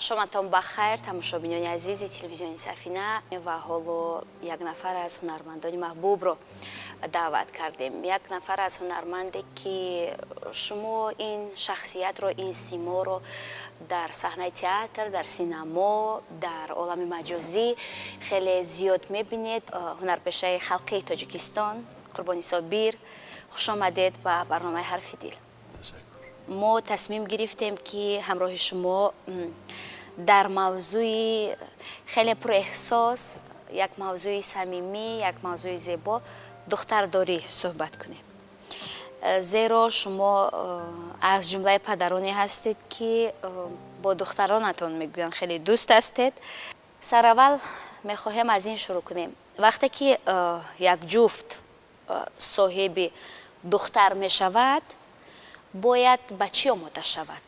шоматон бахайр тамошобинони азизи телевизиони Сафина ва ҳоло як нафар аз ҳунармандони маҳбубро даъват кардем. Як нафар аз ҳунарманде ки шумо ин шахсиятро, ин симоро дар саҳнаи театр, дар синамо, дар олами маҷозӣ хеле зиёд мебинед. Ҳунарпешаи халқии Тоҷикистон Қурбони Собир, хуш омадед ба барномаи ҳарфи дил. мо тасмим гирифтем ки ҳамроҳи шумо дар мавзӯи хеле пурэҳсос, як мавзӯи самимӣ, як мавзӯи зебо духтардорӣ суҳбат кунем. Зеро шумо аз ҷумлаи падароне ҳастед ки бо духтаронатон мегӯянд хеле дӯст ҳастед. Сараввал мехоҳем аз ин шурӯъ кунем. Вақте ки як ҷуфт соҳиби духтар мешавад, бояд ба чӣ омода шавад?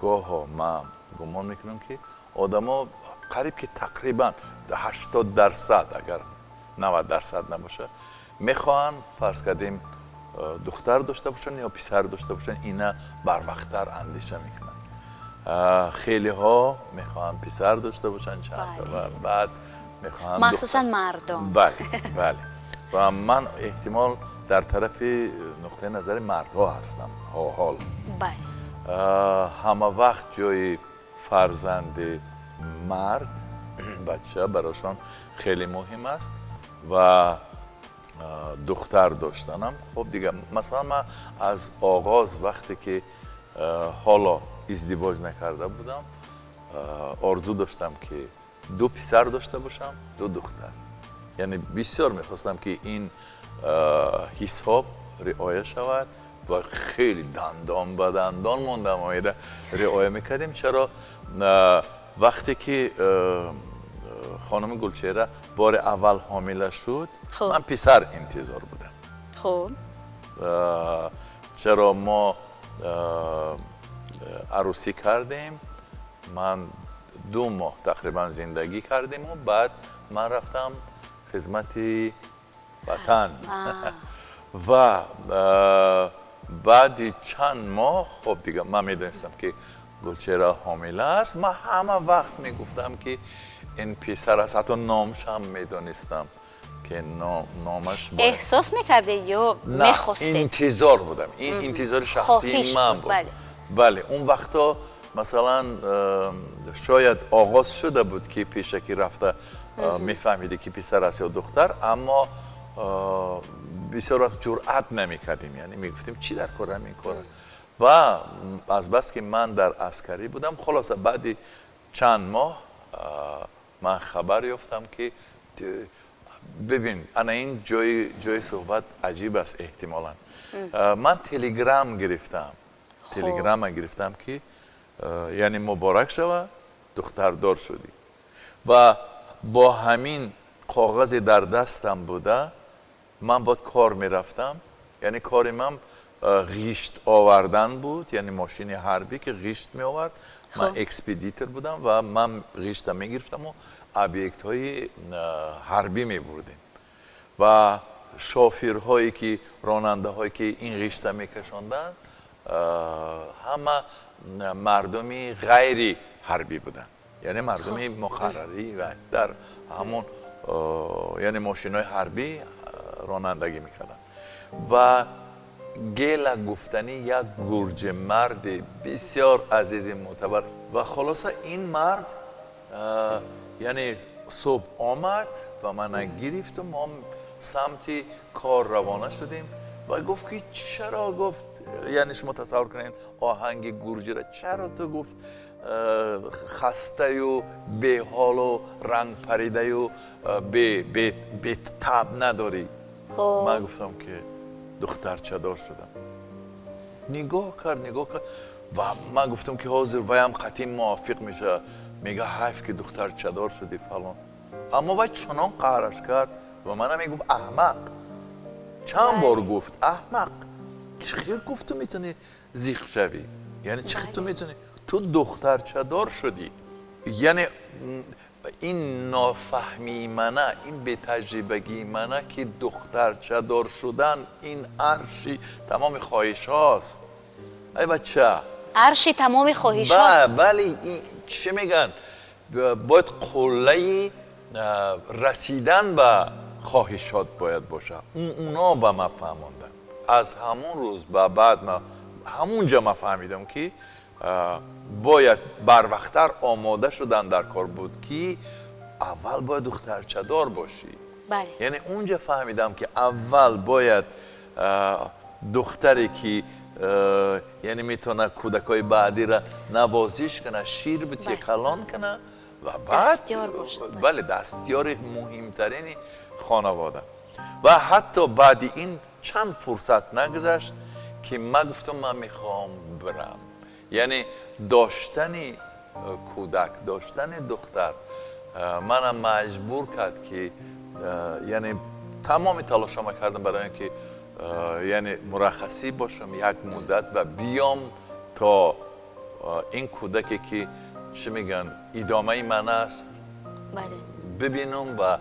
Гоҳо ман гумон мекунам ки одамо қариб ки тақрибан 80%, агар 90% набоша, мехоҳанд фарз кардем духтар дошта бошанд ё писар дошта бошанд. Ина барвақттар андеша мекунанд. Хелиҳо мехоҳанд писар дошта бошанд чанд та ва баъд мехоҳанд махсусан мардон. Бале. ва ман эҳтимол дар тарафи нуқтаи назари мардҳо ҳастам ҳол. Ҳама вақт ҷои фарзанди мард бача барошон хеле муҳим аст ва духтар доштанам. Хуб дига масалан ман аз оғоз вақте ки ҳоло издивоҷ накарда будам, орзу доштам ки ду писар дошта бошам, ду духтар. Яъне бисёр мехостам ки ин ҳисоб риоя шавад ва хеле дандон ба дандон мондам оида риоя мекардем. Чаро вақте ки хонуми Гулчеҳра бори аввал ҳомила шуд, ман писар интизор будам. Чаро мо арӯсӣ кардем, ман 2 моҳ тақрибан зиндагӣ кардему, баъд ман рафтам хизмати ватан ва баъди чанд моҳ хуб дига ман медонистам ки Гулчеҳра ҳомила аст. Ман ҳама вақт мегуфтам ки ин писар аст, ҳатто номашам медонистам ки номаш эҳсос мекардед ё мехостед? интизор будам. Ин интизори шахсии ман буд. Бале, он вақто масалан шояд оғоз шуда буд ки пешакӣ рафта мефаҳмиде ки писар аст ё духтар, аммо бисёр вақт ҷуръат намекардем, яъне мегуфтем чӣ дар корам ин кора. Ва азбаски ман дар аскарӣ будам, холоса баъди чанд моҳ ман хабар ёфтам ки бибин ана ин ҷои суҳбат аҷиб аст эҳтимолан. Ман телеграмма гирифтам ки яъне муборак шава, духтардор шудӣ. Ва бо ҳамин коғазе дар дастам буда ман бояд кор мерафтам. Яъне кори ман ғишт овардан буд, яъне мошини ҳарбӣ ки ғишт меовард. Ман экспедитор будам ва ман ғишта мегирифтаму объектҳои ҳарбӣ мебурдем. Ва шофирҳое ки ронандаҳое ки ин ғишта мекашонданд ҳама мардуми ғайри ҳарбӣ буданд, яъне мардуми муқаррарӣ ва дар ҳамон яъне мошинҳои ҳарбӣ ронандагӣ мекарданд. Ва гела гуфтани як гурҷимарди бисёр азизи мӯътабар. Ва холоса ин мард яъне субҳ омад ва мана гирифту мо самти кор равона шудем. ва гуфт ки чаро, гуфт, яъне шумо тасаввур кунед оҳанги гурҷиро, чаро ту гуфт хастаю, беҳолу рангпаридаю бетаб надорӣ? ман гуфтам ки духтарчадор шудам. нигоҳ кард ва ман гуфтам ки ҳозир ваям қатъӣ мувофиқ меша, мега ҳайф ки духтарчадор шудӣ фалон. аммо вай чунон қаҳраш кард ва мана мегуфт аҳмақ. чанд бор гуфт аҳмақ, чӣ хел гуфт ту метавонӣ зиқ шавӣ? яъне чӣ хел ту метавонӣ, ту духтарчадор шудӣ. яъне ин нофаҳмии мана, ин бетаҷрибагии мана ки духтарчадор шудан ин арши тамоми хоҳишҳост. ай бача, арши тамоми хоҳишҳо. бале, چی میگن باید قله رسیدن به خواهشات باید باشه. اونا به من فهموندن. از همون روز به بعد من همونجا من فهمیدم که باید بر وقتر آماده شدن در کار بود که اول باید دخترچه دار باشی. بله. یعنی اونجا فهمیدم که اول باید دختری که یعنی میتونه کودکای بعدی را نوازش کنه، شیر بتی کلان کنه و بعد دستیار باشه. بله دستیار مهمترین خانواده. و حتی بعد این چند فرصت نگذشت که من گفتم من میخوام برم. یعنی داشتن کودک، داشتن دختر منم مجبور کرد که یعنی تمام تلاشم کردم برای اینکه یعنی مرخصی باشم یک مدت و بیام تا این کودکی که چی میگن ادامه من است ببینم و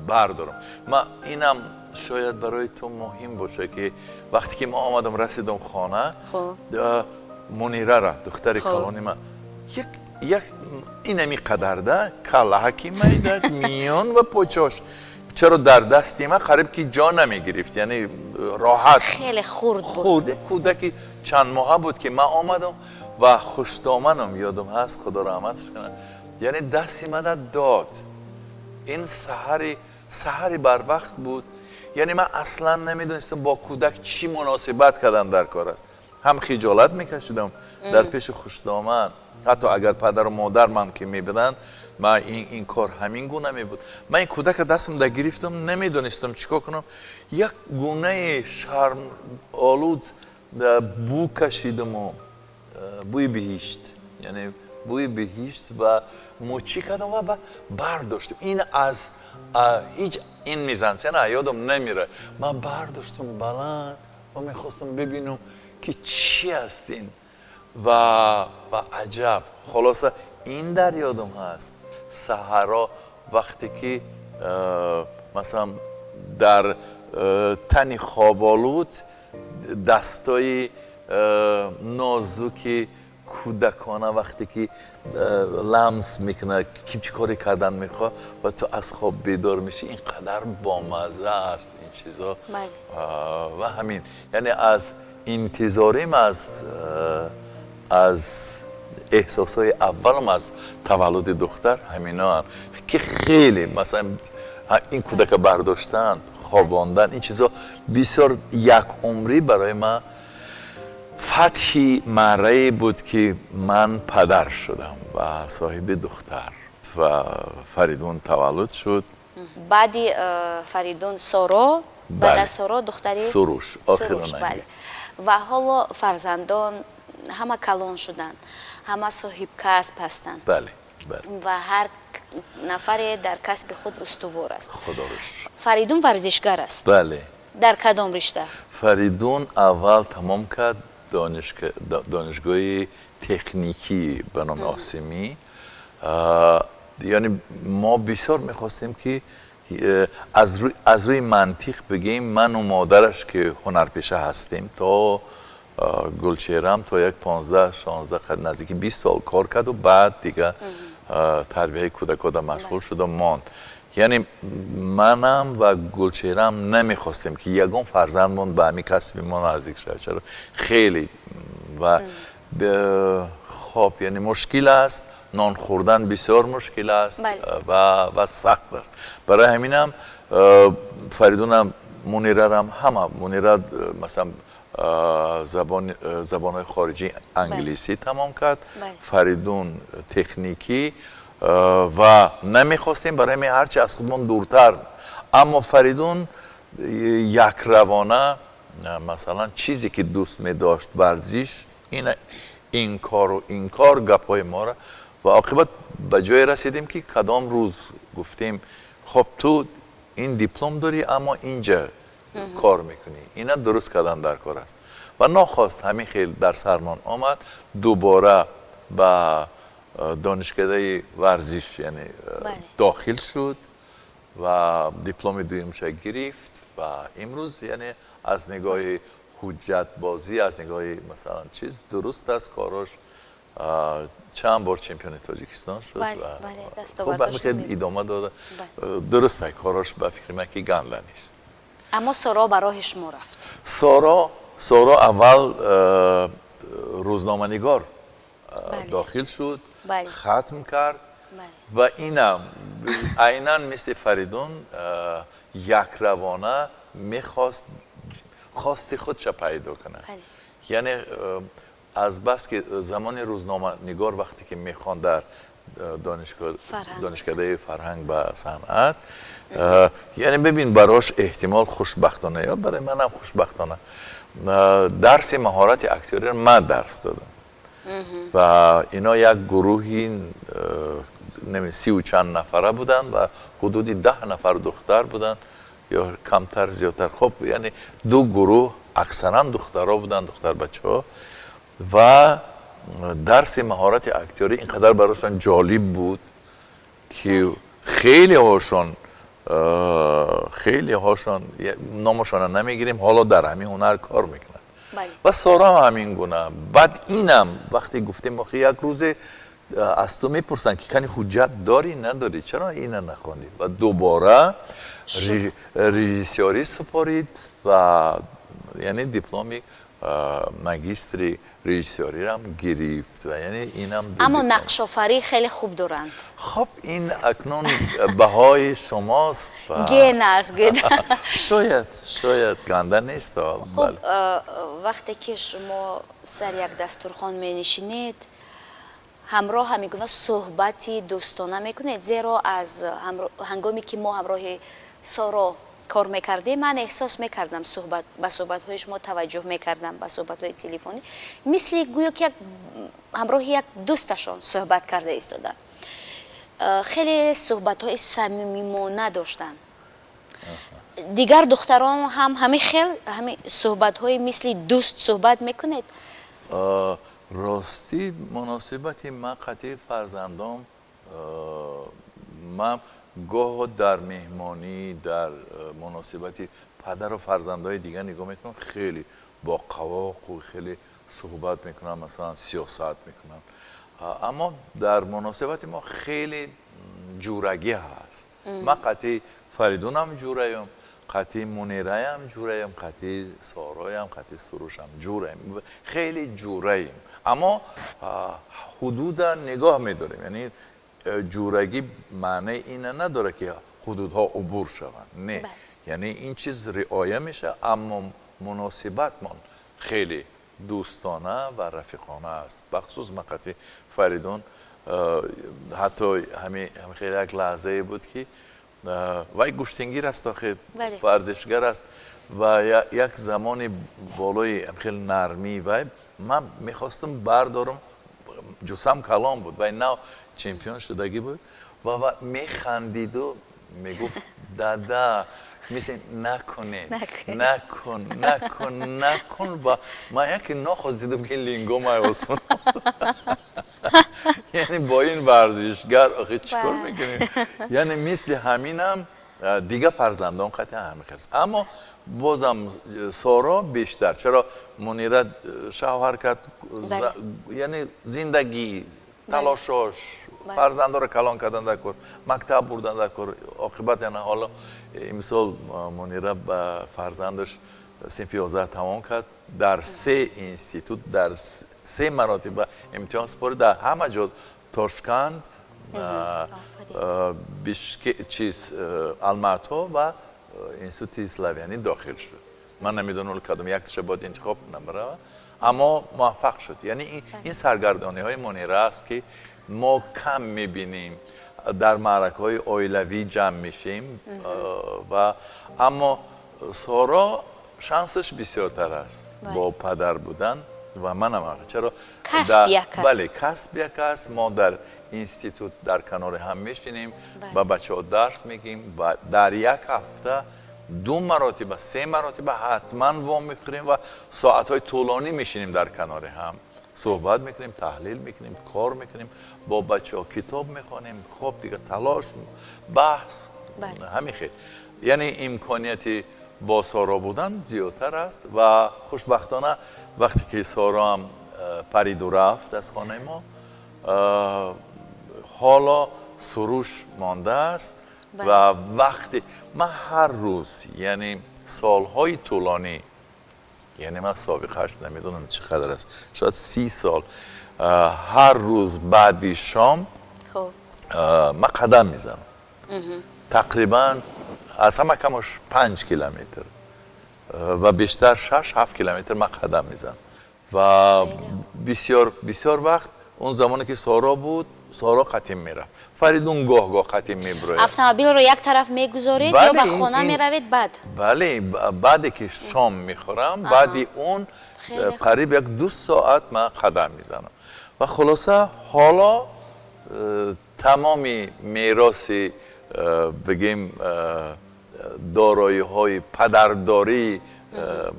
بردارم. من اینم شاید برای تو مهم باشه که وقتی که ما آمدم رسیدم خانه منیره را دختر کلانی من یک اینمی قدرده کله حکیم میداد میان و پوچاش چرا در دستی من قریب که جا نمی گرفت، یعنی راحت خیلی خورد بود. خورده کودکی چند ماه بود که من آمدم و خوشدامنم یادم هست خدا رحمتش کنه، یعنی دستی من داد. این سحری بر وقت بود. یعنی من اصلا نمیدونستم با کودک چی مناسبت کردن در کار است. هم خجالت میکشیدم در پیش خوشدامن، حتی اگر پدر و مادر من که میبدن من این کار همین گونه می بود. من این کودک دستم در گرفتم نمیدونستم چیکار کنم. یک گونه شرم آلود بو کشیدم و بوی بهشت، یعنی بوی بهشت و موچی کردم و برداشتم. این از هیچ این میزنسیان یادم نمیره. من برداشتم بلند و میخواستم ببینم که چی است این و عجب. خلاصه این در یادم هست سحرا وقتی که مثلا در تنی خوابالود دستای نازوکی کودکانه وقتی که لمس میکنه که چی کاری کردن میخواد و تو از خواب بیدار میشی، اینقدر بامزه است این چیزا. و همین یعنی از انتظاریم از احساسای اولم از تولد دختر همینا هم که خیلی مثلا این کودک برداشتن خواباندن این چیزا بسیار یک عمری برای من فتحی مره بود که من پدر شدم و صاحب دختر و فریدون تولد شد. بعدی فریدون سارا، بعد از سارا دختری سروش بله. و حالا فرزندان همه کلان شدن، همه صاحب کسب هستند. بله. و هر نفر در کسب خود استوار است. خدا روش. فریدون ورزشگر است. بله. در کدام رشته؟ فریدون اول تمام کرد دانشگاه تکنیکی به نام آسیمی. یعنی ما بسیار میخواستیم که از روی منطق بگیم من و مادرش که هنرپیشه هستیم تا گلچهرم تا یک 15-16 نزدیک 20 سال کار کرد و بعد دیگه تربیه کودکان در مشغول شد و ماند. یعنی منم و گلچهرم نمیخواستیم که یگان فرزندمون به همین کسب ما نزدیک شد. چرا خیلی و خب یعنی مشکل است، نان خوردن بسیار مشکل است و سخت است. برای همینم فریدونم منیرم همه منیره مثلا زبان خارجی انگلیسی تمام کرد. فریدون تکنیکی و نمیخواستیم برای می هرچی از خودمون دورتر، اما فریدون یک روانه مثلا چیزی که دوست می داشت ورزش این کار گپای ما را و عاقبت به جای رسیدیم که کدام روز گفتیم خب تو این دیپلم داری اما اینجا کار میکنی، اینا درست کردن در کار است و ناخواست همین خیلی در سرمان آمد دوباره به دانشکده ورزش یعنی داخل شد و دیپلم دویمش گرفت و امروز یعنی از نگاه حجت بازی از نگاه مثلا چیز درست است کاراش چند بار چمپیون تاجیکستان شد بله، و بله، دستاورد خب داشت. خیلی ادامه داده. درسته کاراش به فکر من که گنده نیست. اما سارا برای شما رفت. سارا اول روزنامه‌نگار داخل شد، بله. ختم کرد بله. و اینم عیناً مثل فریدون یک روانه میخواست خواست خودش پیدا کنه. بله. یعنی از بس که زمان روزنامه نگار وقتی که میخوان در دانشکده فرهنگ و صنعت، یعنی ببین براش احتمال خوشبختانه یا برای منم خوشبختانه درس مهارت اکتوری رو من درس دادم و اینا یک گروهی 30 و چند نفره بودن و حدودی 10 نفر دختر بودن یا کمتر زیادتر. خب یعنی دو گروه اکثرا دخترها بودن، دختر بچه ها، و درس مهارت اکتوری اینقدر براشون جالب بود که خیلی هاشون نامشون نمیگیریم حالا در همین هنر کار میکنن. بله. و سارا هم همین گونه. بعد اینم وقتی گفتیم آخه یک روز از تو میپرسن که کنی حجت داری نداری چرا اینو نخوندی و دوباره رژیسوری سپارید و یعنی دیپلمی ماجستری رژیسوری هم گرفت و یعنی اینم اما نقش آفری خیلی خوب دارند. خب این اکنون بهای شماست و گن است گن. شاید گنده نیست. خب وقتی که شما سر یک دسترخوان می نشینید همراه همیگونه صحبتی دوستانه میکنید، زیرا از هنگامی که ما همراه سارا کار میکردیم من احساس میکردم به صحبت های شما توجه میکردم، به صحبت های تلفنی مثل گویا که همراه یک دوستشان صحبت کرده ایستادن. خیلی صحبت های صمیمانه داشتن. دیگر دختران هم همین صحبت های مثل دوست صحبت میکنید؟ راستی مناسبتی من قطعی فرزندام من گاه در مهمانی در مناسبتی پدر و فرزندهای دیگه نگاه میکنم خیلی با قواق و خیلی صحبت میکنم، مثلا سیاست میکنم، اما در مناسبت ما خیلی جورگی هست. من قطعی فریدون هم جوریم، قطعی منیره هم جوریم، قطعی سارای هم، قطعی سروش هم جوریم، خیلی جوریم، اما حدود نگاه میداریم. یعنی جورگی معنی اینه نداره که حدودها عبور شوند، نه. یعنی این چیز رعایت میشه، اما مناسبت من خیلی دوستانه و رفیقانه است. بخصوص مقطع فریدون حتی همین خیلی یک لحظه بود که وای گوشتنگیر است، آخه ورزشگر است و یک زمان بالای خیلی نرمی و من میخواستم بردارم، جسم کلام بود و نه چمپیون شدگی بود و میخندید و میگفت دادا میشه نکن و من یکی نخواست دیدم که لینگو مایوسون. یعنی با این ورزشگر آخه چیکار میکنیم؟ یعنی مثل همینم دیگه فرزندان قطعا همین خیلی. اما بازم سارا بیشتر، چرا منیره شوهر کرد، یعنی زندگی تلاشش فرزندا رو کلان کردن در کار، مکتب بردن در کار، عاقبت یعنی حالا مثال منیره با فرزندش صنف 11 تمام کرد، در 3 اینستیتوت در 3 مراتب امتحان سپاری در همه جا، تاشکند، الماتا و اینستیتوت اسلاویانی داخل شد. من نمیدونم کدوم یکش باید انتخاب نمره، اما موفق شد. یعنی این سرگردانی های منیره است که ما کم میبینیم. در معرکه های اویلوی جمع میشیم و اما سارا شانسش بسیارتر است با پدر بودن و منم چرا کسب یک است. بله کسب یک است. ما در اینستیتوت در کنار هم میشینیم و بچه ها درس میگیم و در یک هفته 2 مراتب 3 مراتب حتما وام میخوریم و ساعتهای طولانی میشینیم در کنار هم صحبت میکنیم، تحلیل میکنیم، کار میکنیم، با بچه ها کتاب میخوانیم. خب دیگه تلاش بحث همین خیلی، یعنی امکانیتی با سارا بودن زیادتر است و خوشبختانه وقتی که سارا هم پرید و رفت از خانه ما. حالا سروش مانده است و وقتی من هر روز یعنی سالهای طولانی، یعنی من سابقهش نمیدونم چقدر است، شاید 30 سال، هر روز بعدی شام خب من قدم میزنم. تقریبا از همه کمش 5 کیلومتر و بیشتر 6-7 کیلومتر من قدم میزنم و بسیار وقت اون زمانی که سارا بود، سارا قطیم میرفت، فریدون گاه قطیم میبره. اتومبیل رو یک طرف میگذارید یا به خانه میروید بعد؟ بله، بعدی که شام میخورم بعدی اون قریب 1-2 ساعت من قدم میزنم و خلاصه حالا تمامی میراثی بگیم دارایی های پدرداری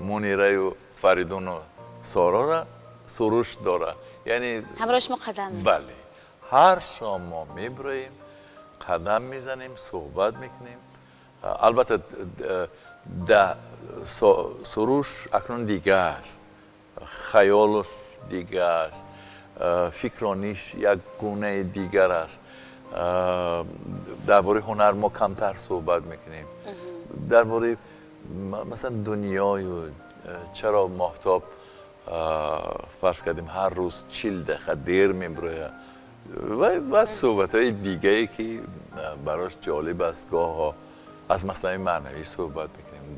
منیره و فریدون و سارا را سروش داره. یعنی همراهش ما قدم میزنیم. بله، هر شام ما میبریم، قدم میزنیم، صحبت میکنیم. البته سروش اکنون دیگه است، خیالش دیگه است، فکرانیش یک گونه دیگر است. درباره هنر ما کمتر صحبت میکنیم، درباره مثلا دنیای و چرا ماهتاب فرض کردیم هر روز 40 دقیقه دیر میبره و صحبت های دیگه ای که براش جالب است. گاه ها از مسئله معنوی صحبت میکنیم،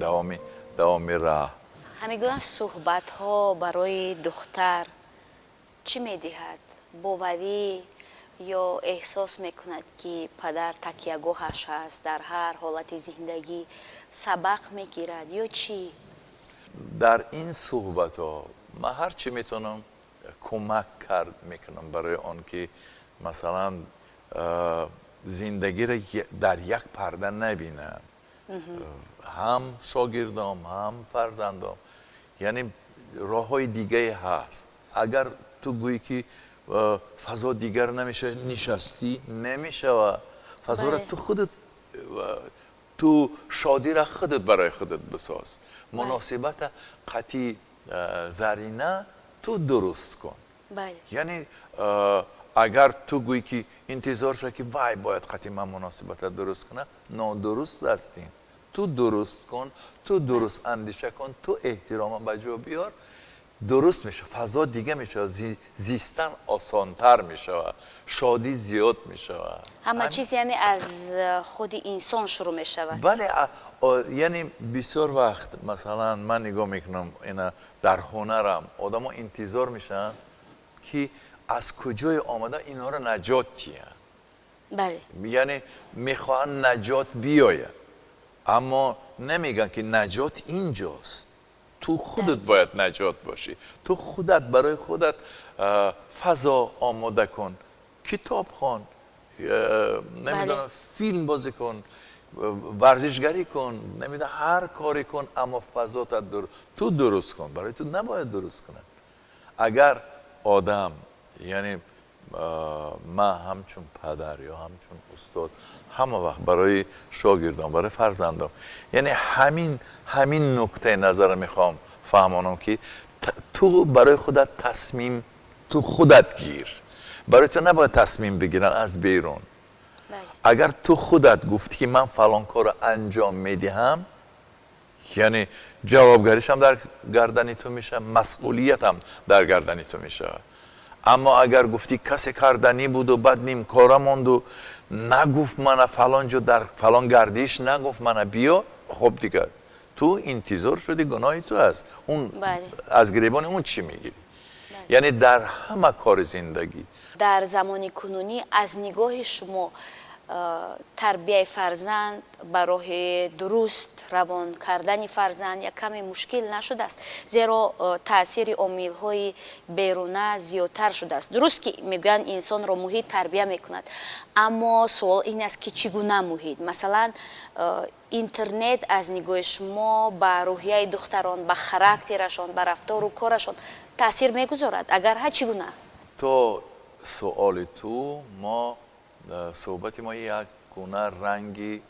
دوامی راه. همگان صحبت ها برای دختر چی میدهد؟ باوری یا احساس میکند که پدر تکیه‌گاهش است در هر حالت زندگی، سبق میگیرد یا چی؟ در این صحبت ها من هر چی میتونم کمک کرد میکنم برای آن که مثلا زندگی را در یک پرده نبینم. هم شاگردام هم فرزندام، یعنی راه های دیگه هست. اگر تو گویی که فضا دیگر نمیشه، نشستی نمیشه و فضا را تو خودت، تو شادی را خودت برای خودت بساز. مناسبت قطعی زرینه تو درست کن. بله. یعنی اگر تو گویی که انتظار شد که وای باید قطعی من مناسبت درست کنه، نادرست هستین. تو درست کن، تو درست اندیشه کن، تو احترام به جا بیار، درست میشه، فضا دیگه میشه، زیستن آسانتر میشه، شادی زیاد میشه. همه چیز یعنی از خود انسان شروع میشود. بله، یعنی بسیار وقت مثلا من نگاه میکنم اینا در هنرم، آدم ها انتظار میشن که از کجای آمده اینا رو نجات دیم. بله. یعنی میخوان نجات بیاید، اما نمیگن که نجات اینجاست. تو خودت باید نجات باشی، تو خودت برای خودت فضا آماده کن، کتاب خوان، نمیدونم فیلم بازی کن، ورزشگری کن، نمیدونم هر کاری کن، اما فضا تو درست کن. برای تو نباید درست کنن. اگر آدم، یعنی من همچون پدر یا همچون استاد، همه وقت برای شاگردان، برای فرزندان، یعنی همین نکته نظر میخوام فهمانم که تو برای خودت تصمیم تو خودت گیر. برای تو نباید تصمیم بگیرن از بیرون. اگر تو خودت گفتی که من فلان کار انجام میدهم، یعنی جوابگاریش هم در گردن تو میشه، مسئولیت هم در گردن تو میشه. اما اگر گفتی کسی کردنی بود و بعد نیم کاره ماند و نگفت من فلان جا در فلان گردش نگفت من بیا، خب دیگر تو انتظار شدی، گناهی تو هست. اون از گریبان اون چی میگیری؟ یعنی در همه کار زندگی. در زمان کنونی از نگاه شما تربیت فرزند برای درست روان کردن فرزند یک کمی مشکل نشده است، زیرا تاثیر عامل های بیرونه زیادتر شده است. درست که میگن انسان را محیط تربیت میکند، اما سوال این است که چگونه محیط؟ مثلا اینترنت از نگاه شما به روحیه دختران، به خاراکترشان، به رفتار و کارشان تاثیر میگذارد؟ اگر ها چگونه؟ تو سوال تو ما صحبت ما یک گونه رنگی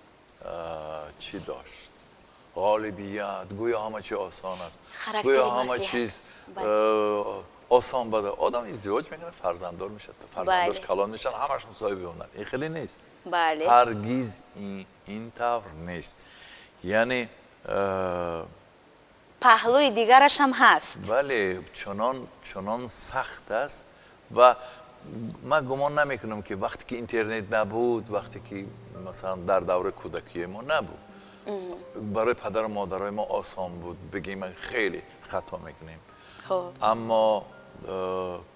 چی داشت؟ غالبیت، گویا همه چی آسان است، گویا همه چیز آسان بده. آدم ازدواج میکنه، فرزنددار میشه، فرزنداش کلان میشن، همشون صاحب اونن. این خیلی نیست. بله. هرگز این طور نیست. یعنی پهلوی دیگرش هم هست. بله، چنان سخت است و من گمان نمیکنم که وقتی که اینترنت نبود، وقتی که مثلا در دوره کودکی ما نبود، برای پدر و مادرای ما آسان بود بگیم خیلی خطا میکنیم. خب اما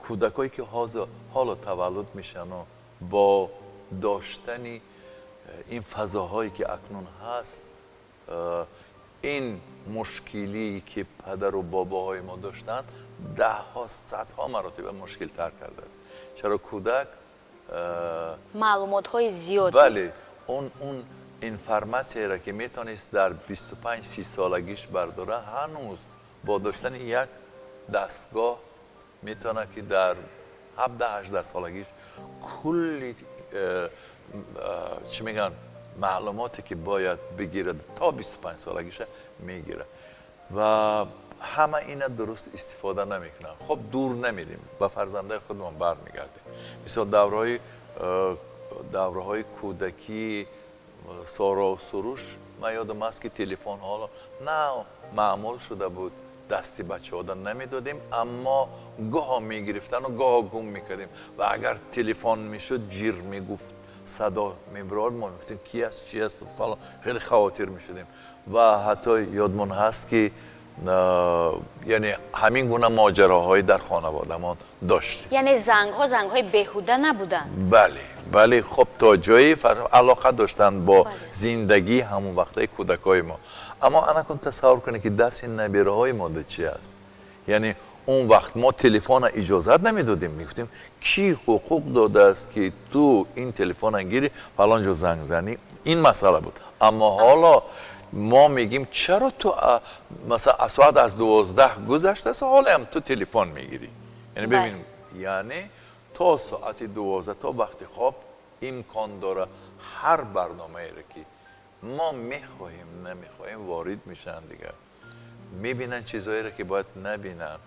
کودکایی که حالا تولد میشن و با داشتن این فضاهایی که اکنون هست، این مشکلی که پدر و باباهای ما داشتن 10 ها 100 ها مراتب مشکل تر کرده است. چرا کودک معلومات های زیاد. بله، اون اینفرماسیایی را که میتونست در 25-30 سالگیش برداره، هنوز با داشتن یک دستگاه میتونه که در 17-18 سالگیش کلی چی میگن معلوماتی که باید بگیره تا 25 سالگیش میگیره و همه اینا درست استفاده نمیکنن. خب دور نمیریم، با فرزنده خودمون برمیگردیم. مثلا دوره‌های کودکی سارا و سروش، من یادم است که تلفن حالا نه معمول شده بود، دستی بچه ها نمیدادیم، اما گاه میگرفتن و گاه گم میکردیم و اگر تلفن میشد جیر میگفت، صدا میبراد، ما میگفتیم کی است چی است فلان، خیلی خواطر میشدیم و حتی یادمون هست که یعنی همین گونه ماجراهایی در خانواده‌مان داشتیم. یعنی زنگ های بیهوده نبودن. بله خب تا جایی علاقه داشتن با زندگی همون وقتای کودکای ما. اما انا کن تصور کنی که دست نبیره های ما چی است. یعنی اون وقت ما تلفن اجازت نمیدادیم، میگفتیم کی حقوق داده است که تو این تلفن انگیری فلان جا زنگ زنی. این مسئله بود. اما حالا ما میگیم چرا تو مثلا ساعت از 12 گذشته است حالا هم تو تلفن میگیری. یعنی ببین، یعنی تا ساعت 12 تا وقتی خواب امکان داره هر برنامه‌ای را که ما میخواهیم نمیخواهیم وارد میشن دیگه، میبینن چیزایی را که باید نبینن.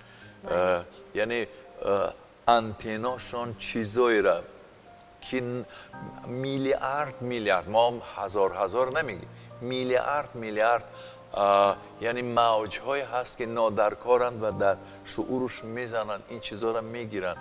یعنی انتناشون چیزایی را که میلیارد ما هزار نمیگیم، میلیارد یعنی موج‌های هست که نادرکارند و در شعورش میزنن، این چیزها را میگیرن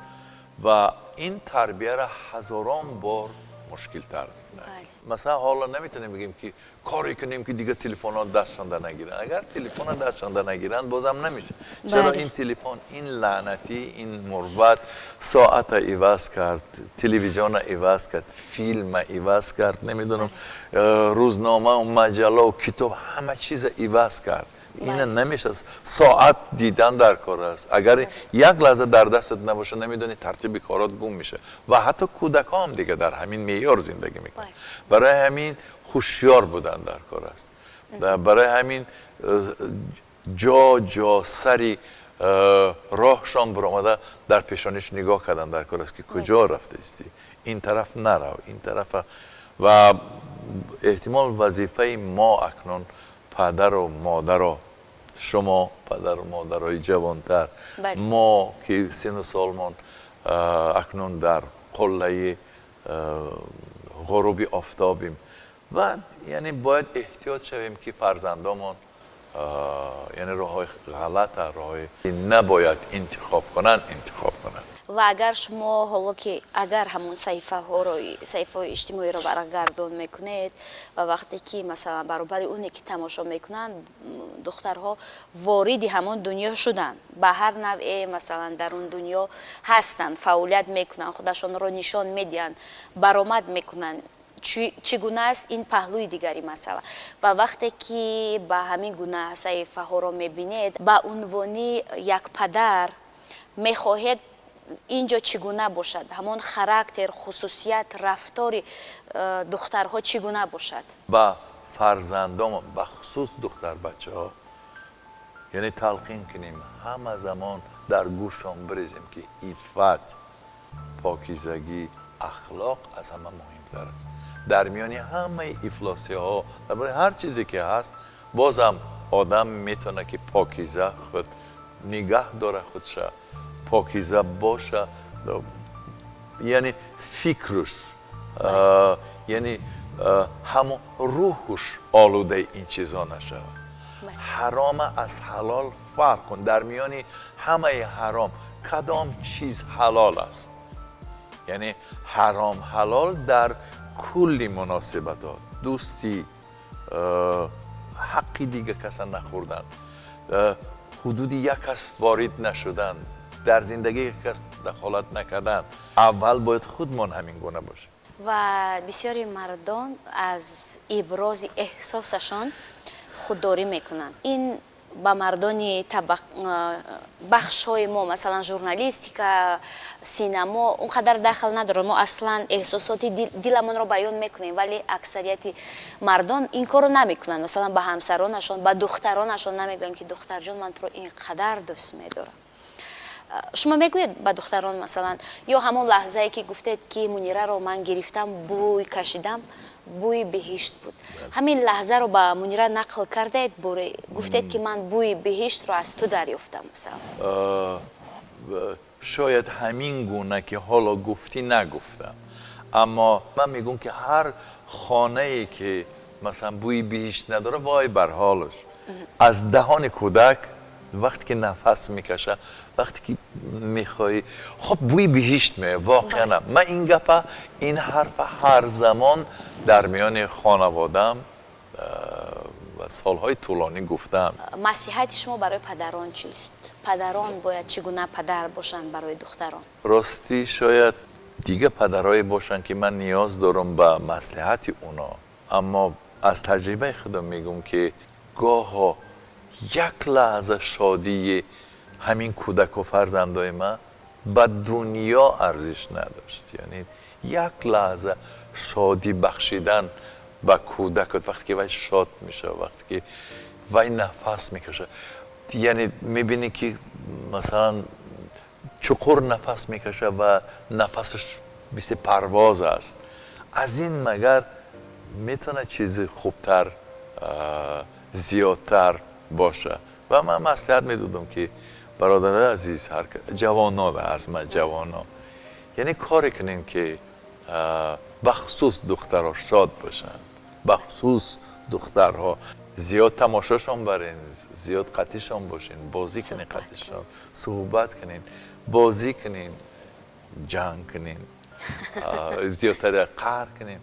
و این تربیه را هزاران بار مشکل تر میکنه. مثلا حالا نمیتونیم بگیم که کاری کنیم که دیگه تلفن دستشان نگیرن. اگر تلفن دستشان نگیرن بازم نمیشه. چرا این تلفن، این لعنتی، این مروت ساعت عوض کرد، تلویزیون عوض کرد، فیلم عوض کرد، نمیدونم روزنامه و مجله و کتاب همه چیز عوض کرد. این نمیشه. ساعت دیدن در کار است. اگر یک لحظه در دستت نباشه نمیدونی ترتیب کارات گم میشه و حتی کودکان هم دیگه در همین معیار زندگی میکنن. برای همین هوشیار بودن در کار است. برای همین جا سری راهشان برآمده در پیشانیش نگاه کردن در کار است که کجا رفته استی، این طرف نرو، این طرف. و احتمال وظیفه ما اکنون پدر و مادر و شما پدر و مادرای جوانتر، ما که سن و سالمان اکنون در قله غروب آفتابیم و یعنی باید احتیاط شویم که فرزندامون یعنی راههای غلط، راههای نباید انتخاب کنن. و اگر شما حالا که اگر همون صحیفه های اجتماعی رو برگردون میکنید و وقتی که مثلا برابر اونی که تماشا میکنن دخترها وارد همون دنیا شدن، به هر نوع مثلا در اون دنیا هستن، فعالیت میکنن، خودشون رو نشان میدن، برآمد میکنن. چگونه است این پهلوی دیگری مسئله. و وقتی که به همین گونه صحیفه ها رو میبینید، به عنوانی یک پدر میخواهید اینجا چگونه باشد، همون خاراکتر، خصوصیت، رفتار دخترها چگونه باشد. با فرزندان، به خصوص دختر بچه ها، یعنی تلقین کنیم همه زمان در گوششان بریزیم که عفت، پاکیزگی، اخلاق از همه مهمتر است. در میانی همه افلاسی ها، در هر چیزی که هست، بازم آدم میتونه که پاکیزه خود نگه داره خودشه پاکیزه باشه، یعنی فکرش یعنی همون روحش آلوده این چیزا نشود. حرام از حلال فرق کن. در میان همه حرام کدام چیز حلال است؟ یعنی حرام حلال در کلی مناسبتات، دوستی، حقی دیگه کسا نخوردن، حدود یک کس وارد نشدن، در زندگی یک کس دخالت نکردن. اول باید خودمان همین گونه باشیم. و بسیاری مردان از ابراز احساسشان خودداری میکنن. این با مردانی بخش های ما مثلا ژورنالیستیکا، سینما اونقدر دخل نداره. ما اصلا احساسات دلمون رو بیان میکنیم، ولی اکثریت مردان این کارو نمیکنن. مثلا با همسرانشون، با دخترانشون نمیگن که دختر جان من تو رو اینقدر دوست میدارم. شما میگوید با دختران مثلا، یا همون لحظه ای که گفتید که منیره رو من گرفتم بوی کشیدم، بوی بهشت بود، همین لحظه رو با منیره نقل کردید، گفتید که من بوی بهشت رو از تو دریافتم مثلا؟ شاید همین گونه که حالا گفتی نگفتم، اما من میگم که هر خانه ای که مثلا بوی بهشت نداره وای بر حالش. از دهان کودک وقتی که نفس میکشه، وقتی که میخوای خب بوی بهشت میه. واقعا من این گپه، این حرف هر زمان در میان خانوادم و سالهای طولانی گفتم. نصیحت شما برای پدران چیست؟ پدران باید چگونه پدر باشند برای دختران؟ راستی شاید دیگه پدرایی باشن که من نیاز دارم به مصلحت اونا، اما از تجربه خودم میگم که گاه یک لحظه شادی همین کودک و فرزندای من به دنیا ارزش نداشت. یعنی یک لحظه شادی بخشیدن به کودک، وقتی که وای شاد میشه، وقتی که وای نفس میکشه، یعنی میبینی که مثلا چقدر نفس میکشه و نفسش مثل پرواز است. از این مگر میتونه چیز خوبتر، زیادتر باشه. و من مصلحت میدادم که برادر عزیز، جوانا و از من جوانا، یعنی کاری کنین که بخصوص دخترها شاد باشن، بخصوص دخترها زیاد تماشاشون برین، زیاد قطیشون باشین، بازی کنین، قطیشون صحبت کنین، بازی کنین، جنگ کنین، زیادتر قهر کنین،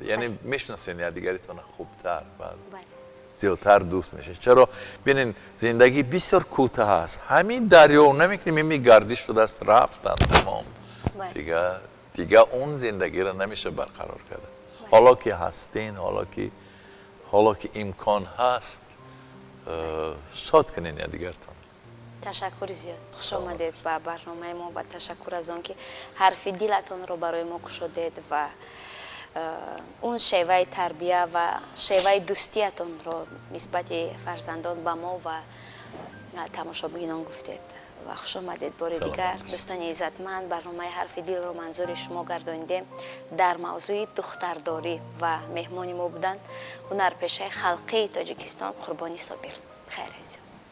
یعنی میشناسین یا دیگریتون خوبتر و زیادتر دوست میشه. چرا؟ ببینین زندگی بسیار کوتاه است. همین دریا نمیکنیم، این گردش شده است رفتن تمام. دیگه اون زندگی رو نمیشه برقرار کرده. حالا که هستین، حالا که امکان هست، شاد کنین یا دیگرتون. تشکر زیاد، خوش آمدید به برنامه ما و تشکر از آن که حرف دلتان رو برای ما گشودید و اون شیوه تربیه و شیوه دوستیتون رو نسبت فرزندان به ما و تماشاگران گفتید و خوش آمدید. بار دیگر دوستان عزتمند، برنامه حرف دل رو منظور شما گردانیدیم. در موضوع دخترداری و مهمان ما بودند هنرپیشه خلقی تاجیکستان قربانی صابر. خیر.